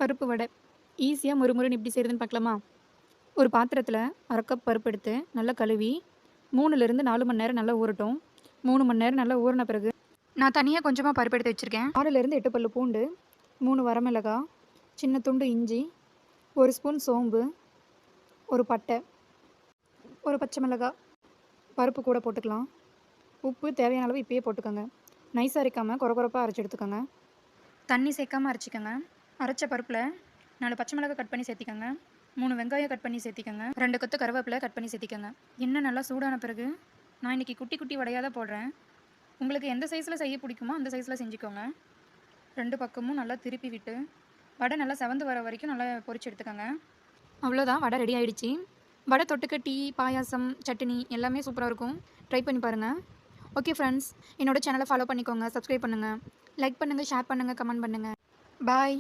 பருப்பு வடை ஈஸியாக முறுமுறுன்னு எப்படி செய்கிறதுன்னு பார்க்கலாமா? ஒரு பாத்திரத்தில் 1/2 கப் பருப்பு எடுத்து நல்லா கழுவி 3லேருந்து 4 மணி நேரம் நல்லா ஊறட்டும். 3 மணி நேரம் நல்லா ஊறின பிறகு நான் தனியாக கொஞ்சமாக பருப்பு எடுத்து வச்சுருக்கேன். 6லேருந்து 8 பல்லு பூண்டு, 3 வரமிளகாய், சின்ன துண்டு இஞ்சி, 1 ஸ்பூன் சோம்பு, ஒரு பட்டை, ஒரு பச்சை மிளகாய் பருப்பு கூட போட்டுக்கலாம். உப்பு தேவையான அளவு இப்பயே போட்டுக்கோங்க. நைஸாக அரைக்காமல் கொரகொரப்பாக அரைச்சி எடுத்துக்கோங்க. தண்ணி சேர்க்காமல் அரைச்சிக்கோங்க. அரைச்ச பருப்பில் 4 பச்சை மிளகாய் கட் பண்ணி சேர்த்திக்கோங்க. 3 வெங்காயம் கட் பண்ணி சேர்த்திக்கோங்க. 2 கொத்து கருவேப்பிலை கட் பண்ணி சேர்த்திக்கோங்க. எண்ணெய் நல்லா சூடான பிறகு நான் இன்றைக்கி குட்டி குட்டி வடையாக தான் போடுறேன். உங்களுக்கு எந்த சைஸில் செய்ய பிடிக்குமோ அந்த சைஸில் செஞ்சுக்கோங்க. 2 பக்கமும் நல்லா திருப்பி விட்டு வடை நல்லா செவந்து வர வரைக்கும் நல்லா பொரிச்சு எடுத்துக்கோங்க. அவ்வளோதான், வடை ரெடி ஆகிடுச்சி. வடை தொட்டுக்க டீ, பாயாசம், சட்னி எல்லாமே சூப்பராக இருக்கும். ட்ரை பண்ணி பாருங்கள். ஓகே ஃப்ரெண்ட்ஸ், என்னோட சேனலை ஃபாலோ பண்ணிக்கோங்க, சப்ஸ்கிரைப் பண்ணுங்கள், லைக் பண்ணுங்கள், ஷேர் பண்ணுங்கள், கமெண்ட் பண்ணுங்கள். பாய்.